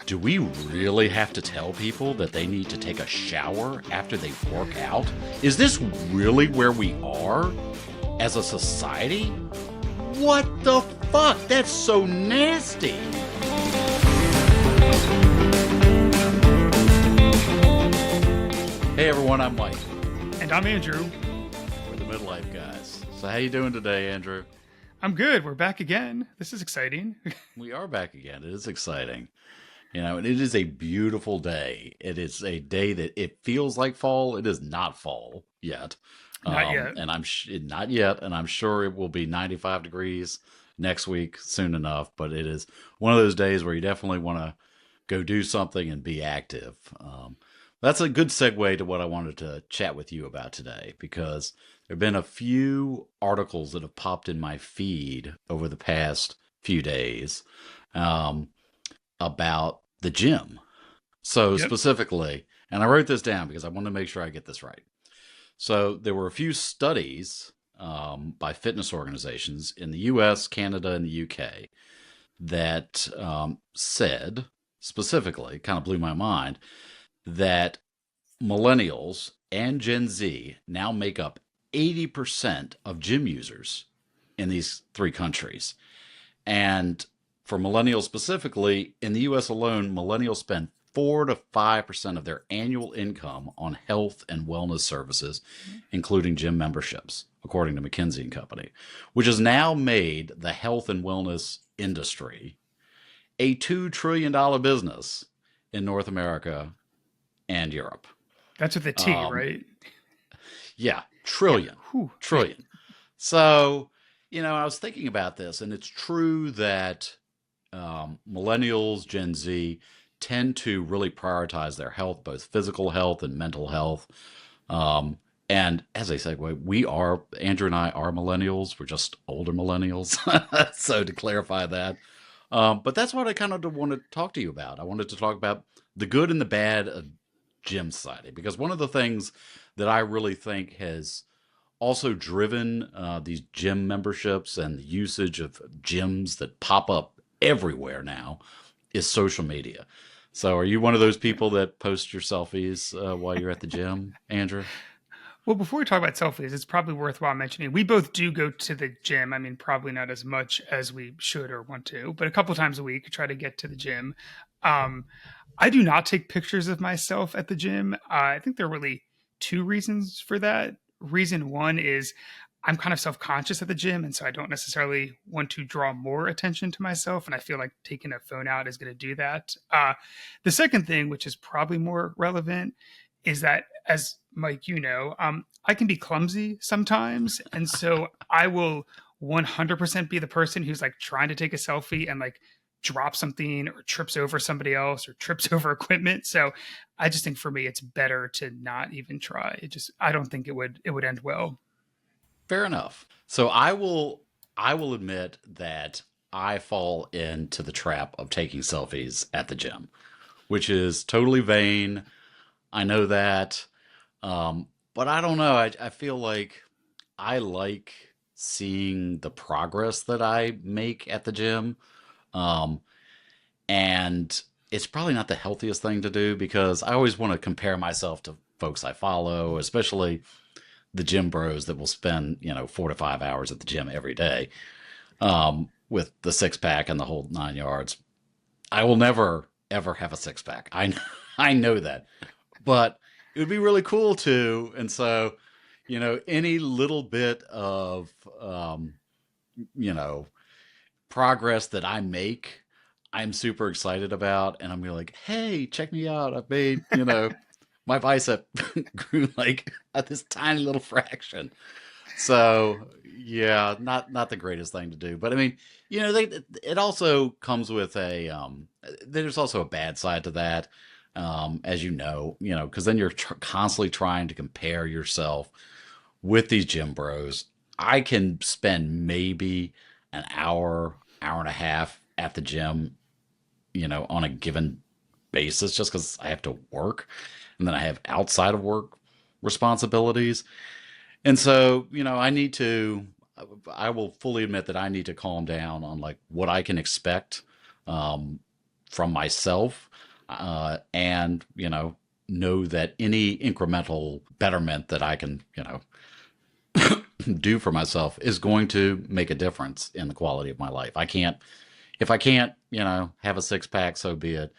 Do we really have to tell people that they need to take a shower after they work out? Is this really where we are as a society? What the fuck? That's so nasty. Hey everyone, I'm Mike. And I'm Andrew. We're the Midlife guys. So how you doing today, Andrew? I'm good. We're back again. This is exciting. We are back again. It is exciting. You know, and it is a beautiful day. It is a day that it feels like fall. It is not fall yet. Not yet. And not yet. And I'm sure it will be 95 degrees next week soon enough. But it is one of those days where you definitely want to go do something and be active. That's a good segue to what I wanted to chat with you about today, because there have been a few articles that have popped in my feed over the past few days about the gym. So specifically, and I wrote this down because I want to make sure I get this right. So there were a few studies by fitness organizations in the US, Canada, and the UK that said specifically, kind of blew my mind, that millennials and Gen Z now make up 80% of gym users in these three countries. And for millennials specifically, in the US alone, millennials spend 4 to 5% of their annual income on health and wellness services, including gym memberships, according to McKinsey and Company, which has now made the health and wellness industry a $2 trillion business in North America and Europe. That's with a T, right? Yeah, trillion. Yeah. Trillion. So, you know, I was thinking about this, and it's true that millennials, Gen Z, tend to really prioritize their health, both physical health and mental health. And as I said, Andrew and I are millennials. We're just older millennials. So to clarify that. But that's what I kind of wanted to talk to you about. I wanted to talk about the good and the bad of gym society, because one of the things that I really think has also driven these gym memberships and the usage of gyms that pop up everywhere now is social media. So are you one of those people that post your selfies while you're at the gym, Andrew? Well, before we talk about selfies, it's probably worthwhile mentioning we both do go to the gym. I mean, probably not as much as we should or want to, but a couple times a week, try to get to the gym. I do not take pictures of myself at the gym. I think there are really two reasons for that. Reason one is I'm kind of self-conscious at the gym, and so I don't necessarily want to draw more attention to myself, and I feel like taking a phone out is going to do that. The second thing, which is probably more relevant, is that, as Mike, you know, I can be clumsy sometimes, and so I will 100% be the person who's like trying to take a selfie and like drop something or trips over somebody else or trips over equipment. So I just think for me, it's better to not even try. I don't think it would end well. Fair enough. So I will admit that I fall into the trap of taking selfies at the gym, which is totally vain. I know that. But I don't know. I feel like I like seeing the progress that I make at the gym. And it's probably not the healthiest thing to do, because I always want to compare myself to folks I follow, especially the gym bros that will spend, 4 to 5 hours at the gym every day, with the six pack and the whole 9 yards. I will never, ever have a six pack. I know that, but it would be really cool too. And so, any little bit of, progress that I make, I'm super excited about. And I'm gonna like, hey, check me out. I've made, my bicep grew like at this tiny little fraction. So yeah, not the greatest thing to do. But I mean, it also comes with there's also a bad side to that. As because then you're constantly trying to compare yourself with these gym bros. I can spend maybe an hour and a half at the gym, on a given basis, just because I have to work, and then I have outside of work responsibilities. And so, I will fully admit that I need to calm down on like what I can expect from myself. and, know that any incremental betterment that I can, do for myself is going to make a difference in the quality of my life. If I can't, have a six pack, so be it.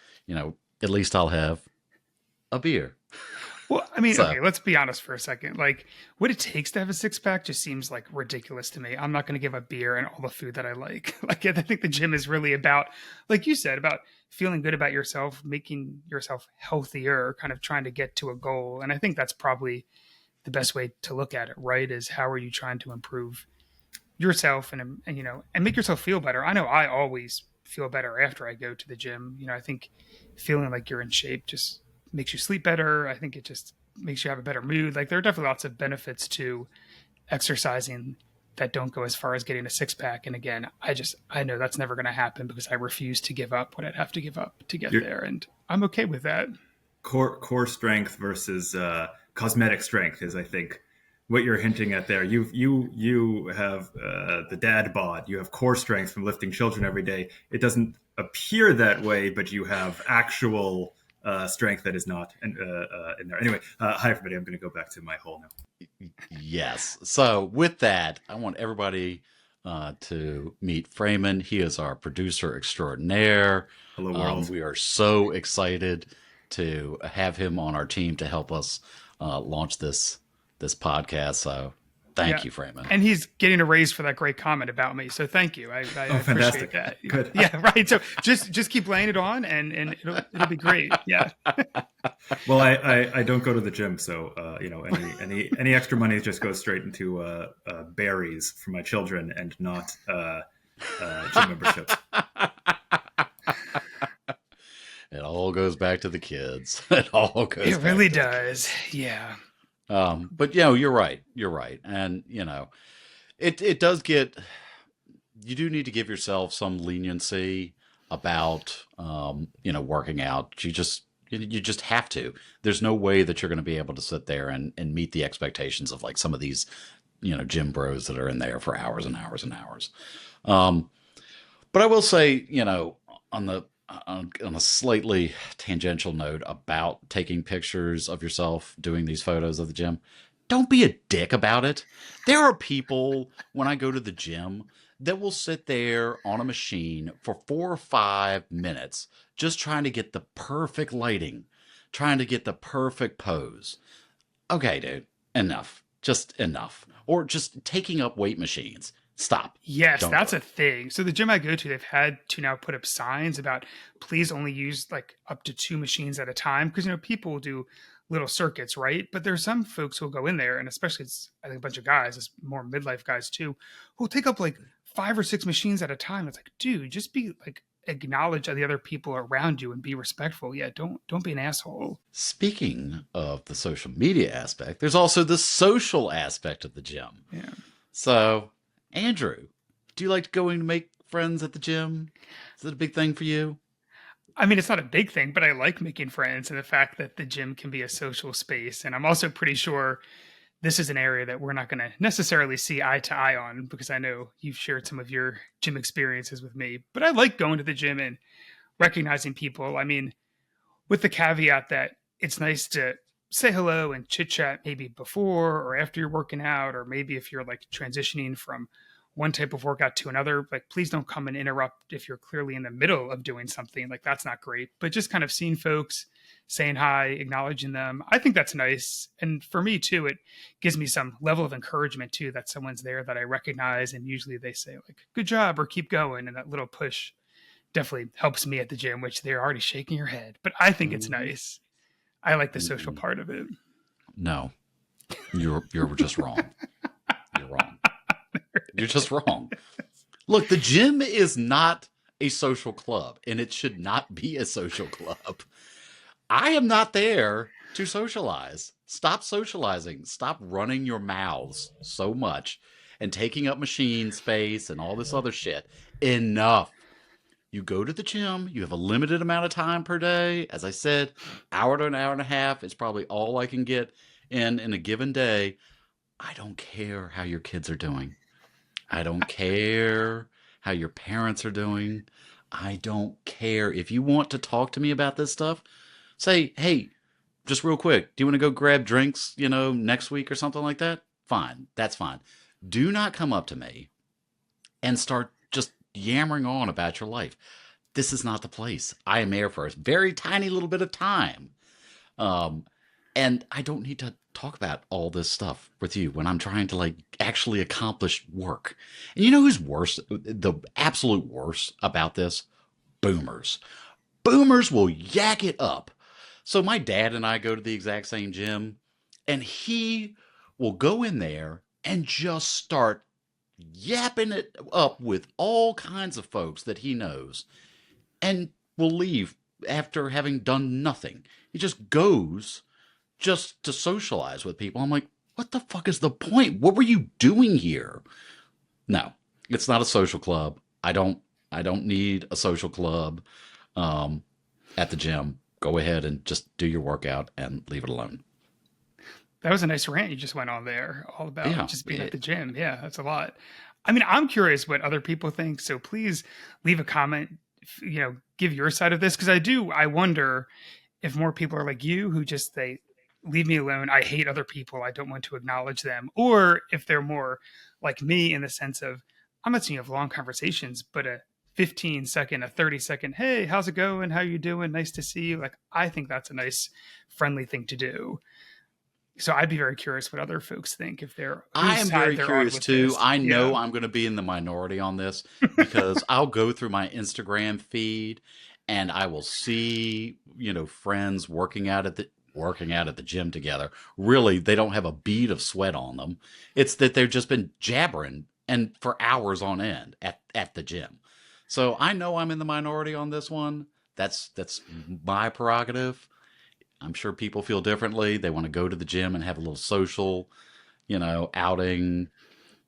At least I'll have a beer. Well, I mean, So, okay, let's be honest for a second. Like, what it takes to have a six pack just seems like ridiculous to me. I'm not going to give up beer and all the food that I like. Like, I think the gym is really about, like you said, about feeling good about yourself, making yourself healthier, kind of trying to get to a goal. And I think that's probably the best way to look at it, right? Is how are you trying to improve yourself and make yourself feel better? I know I always feel better after I go to the gym. I think feeling like you're in shape just makes you sleep better. I think it just makes you have a better mood. Like there are definitely lots of benefits to exercising that don't go as far as getting a six pack. And again, I know that's never going to happen because I refuse to give up what I'd have to give up to get Your there. And I'm okay with that. core strength versus cosmetic strength is, I think, what you're hinting at there. You have the dad bod. You have core strength from lifting children every day. It doesn't appear that way, but you have actual strength that is not in there. Anyway, hi everybody. I'm going to go back to my hole now. yes. So with that, I want everybody to meet Freeman. He is our producer extraordinaire. Hello, world. We are so excited to have him on our team to help us launch this podcast. So thank you, Freeman. And he's getting a raise for that great comment about me. So thank you. I appreciate that. Good. Yeah, right. So just keep laying it on and it'll be great. Yeah. Well, I don't go to the gym, so any extra money just goes straight into berries for my children and not gym memberships. It all goes back to the kids. It all goes. It really does. Yeah. But you're right. You're right. And it does get. You do need to give yourself some leniency about working out. You just have to. There's no way that you're going to be able to sit there and meet the expectations of like some of these gym bros that are in there for hours and hours and hours. But I will say, on a slightly tangential note about taking pictures of yourself doing these photos of the gym, don't be a dick about it. There are people when I go to the gym that will sit there on a machine for 4 or 5 minutes just trying to get the perfect lighting, trying to get the perfect pose. Okay, dude, enough. Just enough. Or just taking up weight machines. Stop. Yes, that's a thing. So the gym I go to, they've had to now put up signs about please only use like up to 2 machines at a time. Because, people will do little circuits, right? But there's some folks who'll go in there, and especially it's, I think, a bunch of guys, it's more midlife guys too, who'll take up like 5 or 6 machines at a time. It's like, dude, just be like, acknowledge the other people around you and be respectful. Yeah, don't be an asshole. Speaking of the social media aspect, there's also the social aspect of the gym. Yeah. So, Andrew, do you like going to make friends at the gym? Is it a big thing for you? I mean, it's not a big thing, but I like making friends and the fact that the gym can be a social space. And I'm also pretty sure this is an area that we're not going to necessarily see eye to eye on because I know you've shared some of your gym experiences with me. But I like going to the gym and recognizing people. I mean, with the caveat that it's nice to say hello and chit chat maybe before or after you're working out, or maybe if you're like transitioning from one type of workout to another, like please don't come and interrupt if you're clearly in the middle of doing something. Like that's not great, but just kind of seeing folks, saying hi, acknowledging them. I think that's nice. And for me too, it gives me some level of encouragement too, that someone's there that I recognize. And usually they say like, good job or keep going. And that little push definitely helps me at the gym, which they're already shaking your head, but I think it's nice. I like the social part of it. No, you're just wrong. You're wrong. You're just wrong. Look, the gym is not a social club, and it should not be a social club. I am not there to socialize. Stop socializing. Stop running your mouths so much and taking up machine space and all this other shit. Enough. You go to the gym, you have a limited amount of time per day. As I said, hour to an hour and a half is probably all I can get in a given day. I don't care how your kids are doing. I don't care how your parents are doing. I don't care. If you want to talk to me about this stuff, say, hey, just real quick, do you want to go grab drinks, next week or something like that? Fine. That's fine. Do not come up to me and start just yammering on about your life. This is not the place. I am here for a very tiny little bit of time. Um, and I don't need to talk about all this stuff with you when I'm trying to like actually accomplish work. And you know who's worse? The absolute worst about this? Boomers. Boomers will yak it up. So my dad and I go to the exact same gym, and he will go in there and just start yapping it up with all kinds of folks that he knows and will leave after having done nothing. He just goes just to socialize with people. I'm like, what the fuck is the point? What were you doing here? No, it's not a social club. I don't need a social club at the gym. Go ahead and just do your workout and leave it alone. That was a nice rant you just went on there, all about Yeah, just being at the gym. Yeah, that's a lot. I mean, I'm curious what other people think. So please leave a comment, give your side of this. Cause I wonder if more people are like you who just, they leave me alone. I hate other people. I don't want to acknowledge them. Or if they're more like me in the sense of, I'm not saying you have long conversations, but a 15-second, a 30-second, hey, how's it going? How you doing? Nice to see you. Like, I think that's a nice, friendly thing to do. So I'd be very curious what other folks think if they're. I am very curious too. This. I know I'm going to be in the minority on this because I'll go through my Instagram feed and I will see, friends working out at the gym together. Really, they don't have a bead of sweat on them. It's that they've just been jabbering and for hours on end at the gym. So I know I'm in the minority on this one. That's my prerogative. I'm sure people feel differently. They want to go to the gym and have a little social, outing,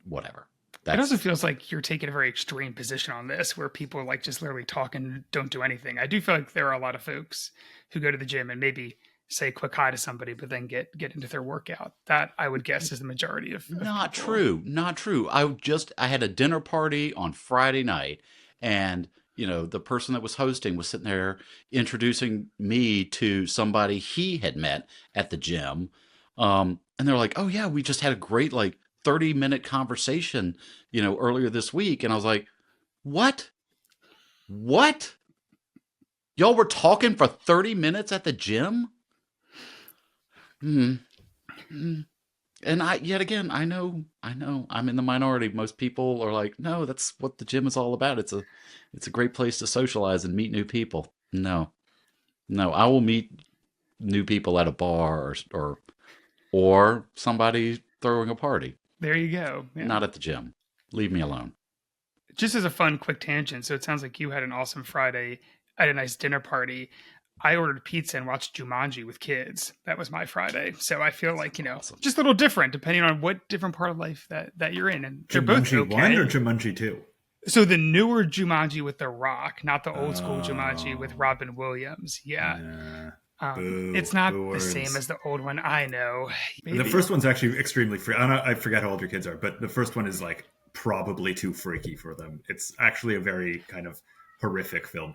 whatever. It also feels like you're taking a very extreme position on this where people like just literally talk and don't do anything. I do feel like there are a lot of folks who go to the gym and maybe say a quick hi to somebody, but then get into their workout. That I would guess is the majority of Not people. true. Not true. I had a dinner party on Friday night, and the person that was hosting was sitting there introducing me to somebody he had met at the gym. And they're like, oh yeah, we just had a great 30-minute conversation, earlier this week. And I was like, what? What? Y'all were talking for 30 minutes at the gym? Mm-hmm. And yet again, I know I'm in the minority. Most people are like, no, that's what the gym is all about. It's a great place to socialize and meet new people. No, I will meet new people at a bar or somebody throwing a party. There you go. Yeah. Not at the gym. Leave me alone. Just as a fun, quick tangent. So it sounds like you had an awesome Friday at a nice dinner party. I ordered pizza and watched Jumanji with kids. That was my Friday. So I feel like, awesome. Just a little different depending on what different part of life that you're in. And they're both Jumanji okay. 1 or Jumanji 2? So the newer Jumanji with The Rock, not the old school Jumanji with Robin Williams. Yeah. It's not the same as the old one. I know. Maybe. The first one's actually extremely free. I forget how old your kids are, but the first one is probably too freaky for them. It's actually a very kind of horrific film.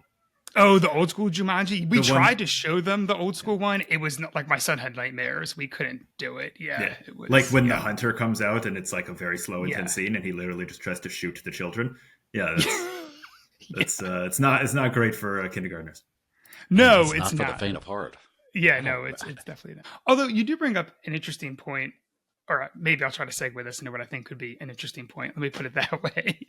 Oh, the old school Jumanji. We tried to show them the old school one. It was not, my son had nightmares. We couldn't do it. Yeah. It was, when the hunter comes out and it's a very slow, intense scene, and he literally just tries to shoot the children. Yeah, it's not great for kindergartners. No, it's not for the faint of heart. Yeah, no, it's definitely not. Although you do bring up an interesting point, or maybe I'll try to segue this into what I think could be an interesting point. Let me put it that way.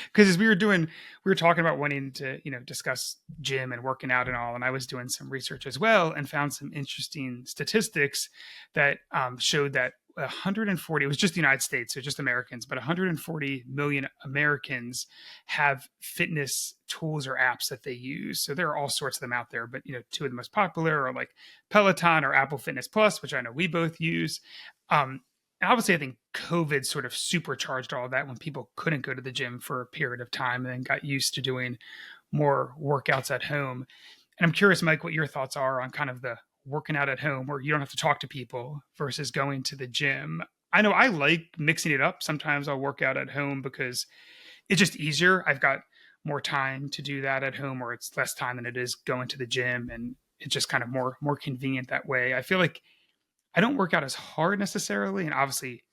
Because as we were talking about wanting to, discuss gym and working out and all, and I was doing some research as well and found some interesting statistics that showed that 140, it was just the United States, so just Americans, but 140 million Americans have fitness tools or apps that they use. So there are all sorts of them out there, but two of the most popular are like Peloton or Apple Fitness Plus, which I know we both use. And obviously, I think COVID sort of supercharged all of that when people couldn't go to the gym for a period of time and then got used to doing more workouts at home. And I'm curious, Mike, what your thoughts are on kind of the working out at home where you don't have to talk to people versus going to the gym. I know I like mixing it up. Sometimes I'll work out at home because it's just easier. I've got more time to do that at home, or it's less time than it is going to the gym, and it's just kind of more convenient that way. I feel like I don't work out as hard necessarily, and obviously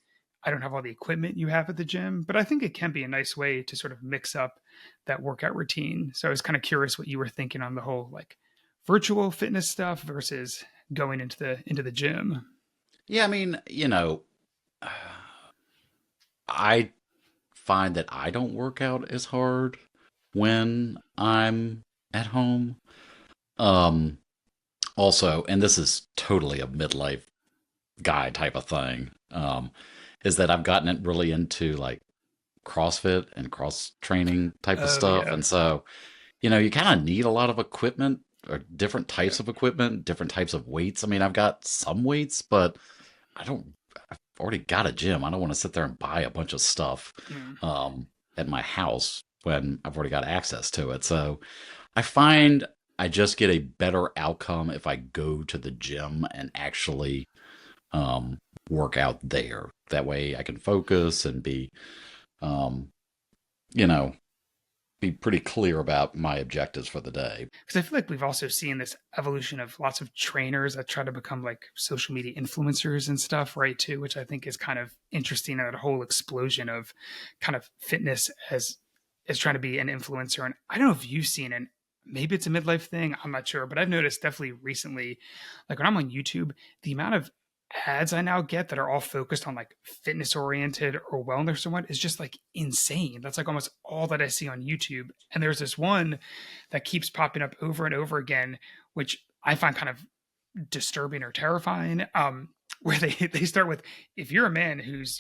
I don't have all the equipment you have at the gym, but I think it can be a nice way to sort of mix up that workout routine. So I was kind of curious what you were thinking on the whole like virtual fitness stuff versus going into the gym. Yeah, I mean, I find that I don't work out as hard when I'm at home. Um, Also, and this is totally a midlife guy type of thing, is that I've gotten it really into like CrossFit and cross training type of Oh stuff. yeah. And so, you kind of need a lot of equipment or different types of equipment, different types of weights. I mean, I've got some weights, but I don't, I've already got a gym. I don't want to sit there and buy a bunch of stuff Mm. at my house when I've already got access to it. So I find I just get a better outcome if I go to the gym and actually um, work out there. That way I can focus and um, you know, be pretty clear about my objectives for the day. Because I feel like we've also seen this evolution of lots of trainers that try to become like social media influencers and stuff, right? Too, which I think is kind of interesting. That whole explosion of kind of fitness as trying to be an influencer. And I don't know if you've seen it. Maybe it's a midlife thing. I'm not sure, but I've noticed definitely recently, like when I'm on YouTube, the amount of ads I now get that are all focused on like fitness oriented or wellness or what is just like insane. That's like almost all that I see on YouTube. And there's this one that keeps popping up over and over again, which I find kind of disturbing or terrifying. Where they start with, if you're a man who's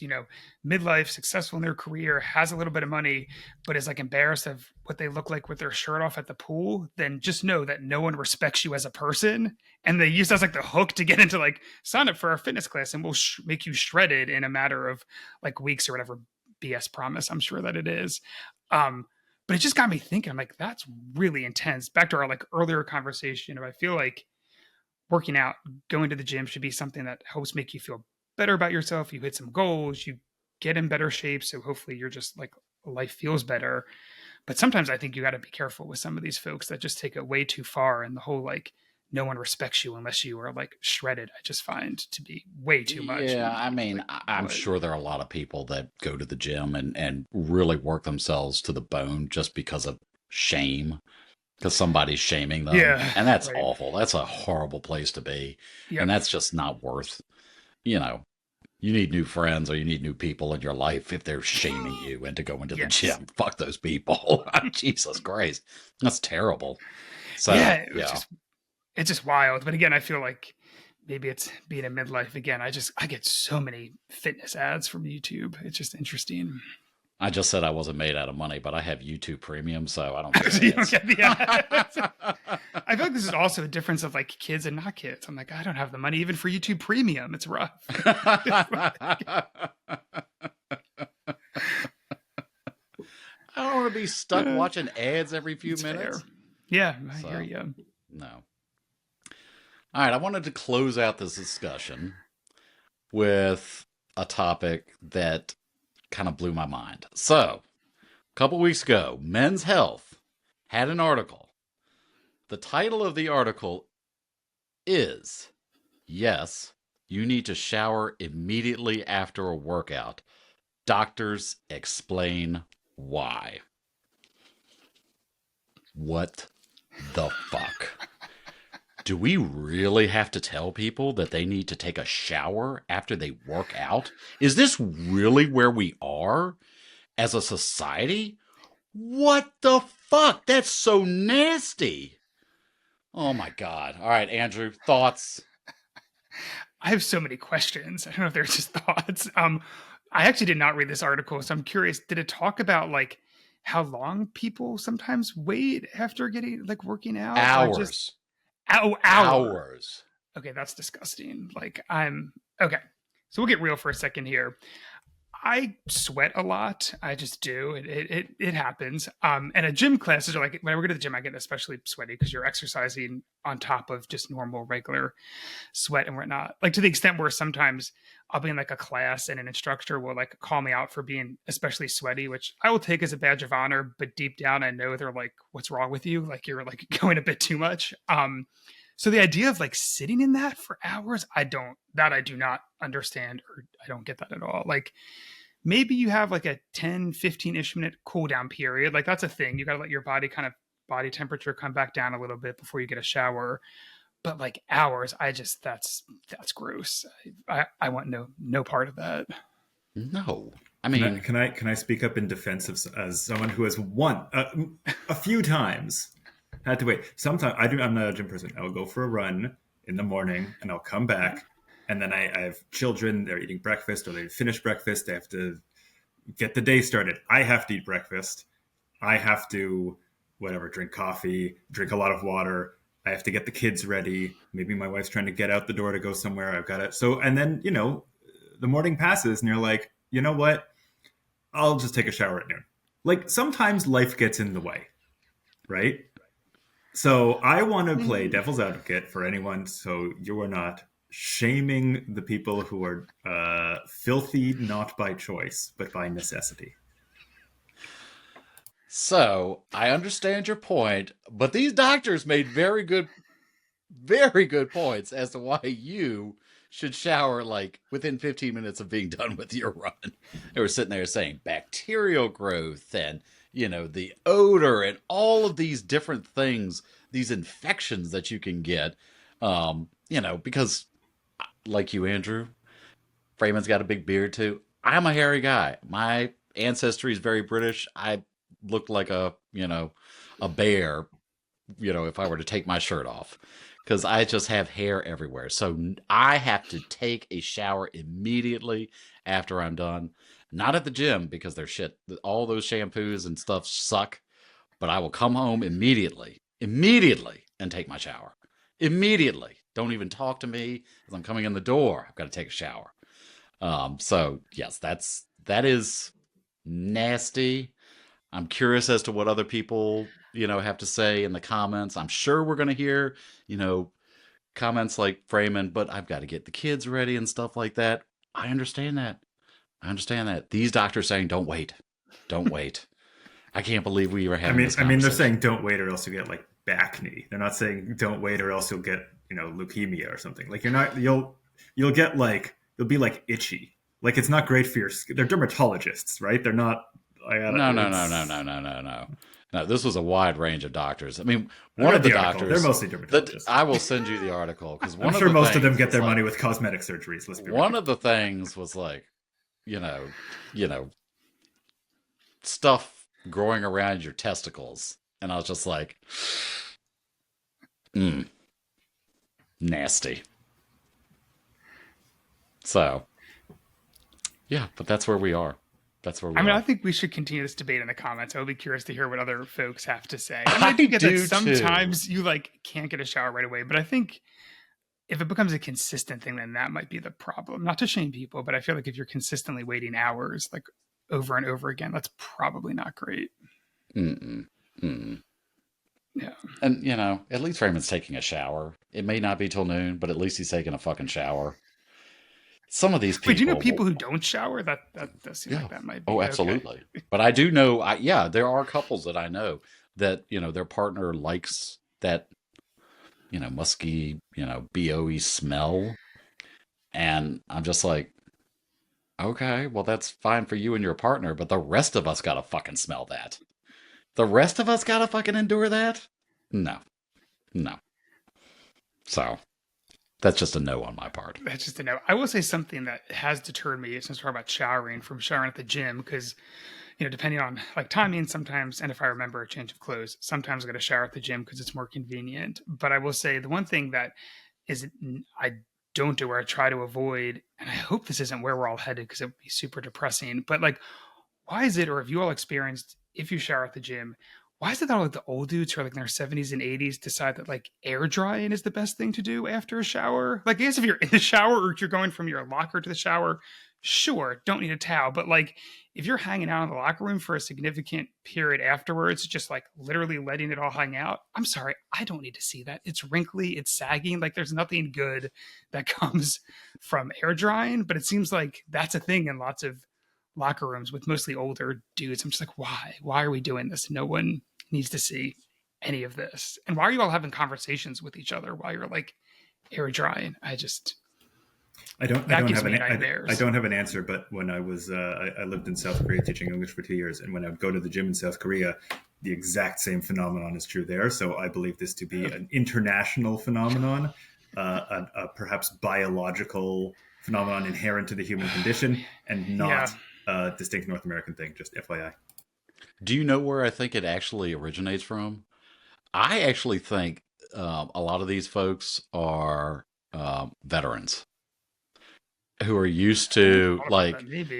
midlife, successful in their career, has a little bit of money, but is like embarrassed of what they look like with their shirt off at the pool, then just know that no one respects you as a person. And they use that as like the hook to get into like, sign up for our fitness class and we'll make you shredded in a matter of like weeks or whatever BS promise I'm sure that it is. But it just got me thinking. I'm like, that's really intense. Back to our like earlier conversation of, I feel like working out, going to the gym should be something that helps make you feel better about yourself. You hit some goals, you get in better shape. So hopefully you're just like, life feels better. But sometimes I think you got to be careful with some of these folks that just take it way too far. And the whole like, no one respects you unless you are like shredded, I just find to be way too much. Yeah, And I mean, like, I'm what? sure there are a lot of people that go to the gym and really work themselves to the bone just because of shame, because somebody's shaming them. Yeah. And that's Right. awful. That's a horrible place to be. And Yep. that's just not worth, you know, you need new friends or you need new people in your life if they're shaming you into going to the Yes. gym. Fuck those people. Jesus Christ. That's terrible. Yeah. So, yeah. It's just wild. But again, I feel like maybe it's being a midlife again. I get so many fitness ads from YouTube. It's just interesting. I just said I wasn't made out of money, but I have YouTube Premium, so I don't get So you don't ads. get the ads. I feel like this is also a difference of like kids and not kids. I'm like, I don't have the money even for YouTube Premium. It's rough. I don't want to be stuck watching ads every few It's minutes. fair. Yeah, I So, hear you. no. All right, I wanted to close out this discussion with a topic that kind of blew my mind. So, a couple weeks ago, Men's Health had an article. The title of the article is, Yes, you need to shower immediately after a workout. Doctors explain why. What the fuck? Do we really have to tell people that they need to take a shower after they work out? Is this really where we are as a society? What the fuck? That's so nasty. Oh my God. All right, Andrew, thoughts? I have so many questions. I don't know if they're just thoughts. I actually did not read this article, so I'm curious. Did it talk about like how long people sometimes wait after getting like working out, or just Hours. hour? Hours. Okay, that's disgusting. Like I'm okay. So we'll get real for a second here. I sweat a lot. I just do. It happens. And a gym classes are like when I go to the gym, I get especially sweaty because you're exercising on top of just normal regular sweat and whatnot. Like to the extent where sometimes I'll be in like a class and an instructor will like call me out for being especially sweaty, which I will take as a badge of honor. But deep down, I know they're like, "What's wrong with you? Like you're like going a bit too much." So the idea of like sitting in that for hours, I do not understand, or I don't get that at all. Like maybe you have like a 10, 15-ish minute cool down period. Like that's a thing. You got to let your body temperature come back down a little bit before you get a shower. But like hours, that's gross. I want no part of that. No. I mean, can I speak up in defense of as someone who has a few times had to wait. Sometimes I'm not a gym person. I'll go for a run in the morning and I'll come back. And then I have children, they're eating breakfast or they finish breakfast. They have to get the day started. I have to eat breakfast. I have to, drink coffee, drink a lot of water. I have to get the kids ready. Maybe my wife's trying to get out the door to go somewhere. I've got it. So, and then, the morning passes and you're like, you know what? I'll just take a shower at noon. Like sometimes life gets in the way, right? So I want to play devil's advocate for anyone. So you are not shaming the people who are filthy, not by choice, but by necessity. So I understand your point, but these doctors made very good points as to why you should shower like within 15 minutes of being done with your run. They were sitting there saying bacterial growth and, the odor and all of these different things, these infections that you can get, because like you, Andrew, Freeman's got a big beard too. I'm a hairy guy. My ancestry is very British. I looked like a bear, if I were to take my shirt off, because I just have hair everywhere. So I have to take a shower immediately after I'm done. Not at the gym because they're shit. All those shampoos and stuff suck. But I will come home immediately, and take my shower. Immediately. Don't even talk to me as I'm coming in the door. I've got to take a shower. So yes, that is nasty. I'm curious as to what other people, have to say in the comments. I'm sure we're going to hear, comments like Freeman, but I've got to get the kids ready and stuff like that. I understand that. These doctors saying, don't wait. I can't believe we were having this conversation. They're saying don't wait or else you'll get like back knee. They're not saying don't wait or else you'll get, leukemia or something. Like you'll get like, you'll be like itchy. Like it's not great for your skin. They're dermatologists, right? They're not. No, this was a wide range of doctors. I mean, one of the doctors. They're mostly dermatologists. I will send you the article because I'm sure most of them get their money with cosmetic surgeries. Let's be one of the things was like, stuff growing around your testicles, and I was just like, nasty. So, yeah, but that's where we are. I think we should continue this debate in the comments. I'll be curious to hear what other folks have to say. And I do get that sometimes you can't get a shower right away, but I think if it becomes a consistent thing, then that might be the problem. Not to shame people, but I feel like if you're consistently waiting hours, like over and over again, that's probably not great. Yeah. And, at least Raymond's taking a shower. It may not be till noon, but at least he's taking a fucking shower. Some of these people. Wait, do you know people who don't shower? That does seem like that might be. Oh, absolutely. Okay. But I do know, there are couples that I know that, their partner likes that, musky, BOE smell. And I'm just like, okay, well, that's fine for you and your partner, but the rest of us got to fucking smell that. The rest of us got to fucking endure that? No. So. That's just a no on my part. That's just a no. I will say something that has deterred me since we're talking about showering from showering at the gym because, depending on timing sometimes, and if I remember a change of clothes, sometimes I got to shower at the gym because it's more convenient. But I will say the one thing that I don't do or I try to avoid, and I hope this isn't where we're all headed because it would be super depressing, but why is it, or have you all experienced, if you shower at the gym, why is it that the old dudes who are in their 70s and 80s decide that air drying is the best thing to do after a shower? I guess if you're in the shower or if you're going from your locker to the shower, sure, don't need a towel. But like, if you're hanging out in the locker room for a significant period afterwards, just like literally letting it all hang out, I'm sorry, I don't need to see that. It's wrinkly, it's sagging. Like, there's nothing good that comes from air drying. But it seems like that's a thing in lots of locker rooms with mostly older dudes. I'm just like, why? Why are we doing this? No one needs to see any of this. And why are you all having conversations with each other while you're like air drying? I don't have an answer, but when I was I lived in South Korea teaching English for 2 years, and when I would go to the gym in South Korea, the exact same phenomenon is true there. So I believe this to be an international phenomenon, a perhaps biological phenomenon inherent to the human condition, and not a distinct North American thing. Just FYI. Do you know where I think it actually originates from? I actually think a lot of these folks are veterans who are used to like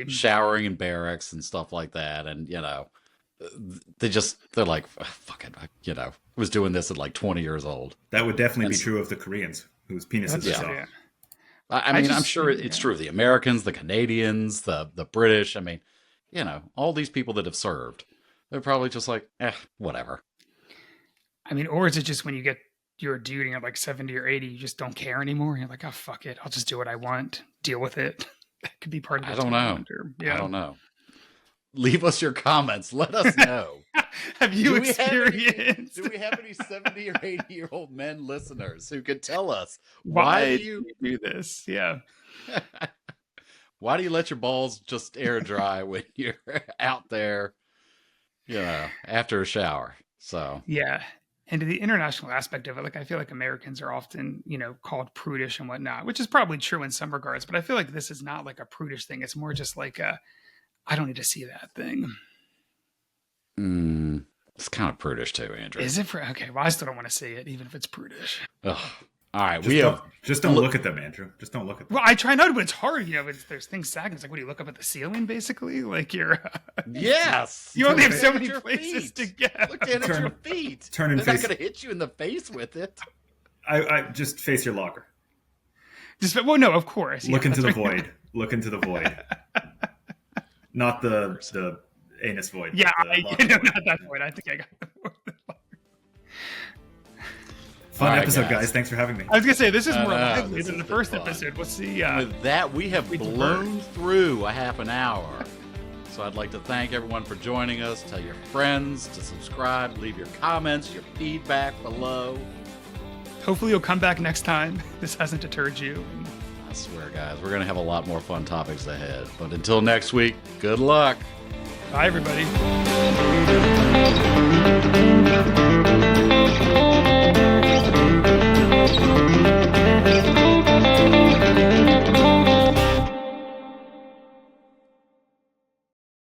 showering in barracks and stuff like that. And, you know, they're like, fuck it, you know, was doing this at like 20 years old. That would definitely be true of the Koreans whose penises are soft. Yeah. I mean, I'm sure it's true of the Americans, the Canadians, the British. I mean, you know, all these people that have served, they're probably just like, whatever. I mean, or is it just when you get you're a dude and you're like 70 or 80, you just don't care anymore? And you're like, oh, fuck it. I'll just do what I want. Deal with it. That could be part of it. I don't know. I don't know. Leave us your comments. Let us know. Have you experienced? Do we have any 70 or 80-year-old men listeners who could tell us why do you do this? Yeah. Why do you let your balls just air dry when you're out there, you know, after a shower? So yeah. And to the international aspect of it, like I feel like Americans are often, you know, called prudish and whatnot, which is probably true in some regards. But I feel like this is not like a prudish thing. It's more just like I don't need to see that thing. It's kind of prudish too, Andrew. Is it? Okay, well, I still don't want to see it, even if it's prudish. Ugh. All right, just don't look at them, Andrew. Just don't look at them. Well, I try not to, but it's hard. You know, there's things sagging. It's like, what do you look up at the ceiling, basically? Like you're. Yes. You only have so many places to get. Look at your feet. They're not going to hit you in the face with it. I just face your locker. Well, no, of course. Look into the void. Look into the void. Not the anus void. Yeah, not that void. I think I got the void. Fun episode, guys. Thanks for having me. I was going to say, this is more lively than the first episode. What's the... With that, we have blown through a half an hour. So I'd like to thank everyone for joining us. Tell your friends to subscribe. Leave your comments, your feedback below. Hopefully you'll come back next time. This hasn't deterred you. I swear, guys, we're going to have a lot more fun topics ahead. But until next week, good luck. Bye, everybody.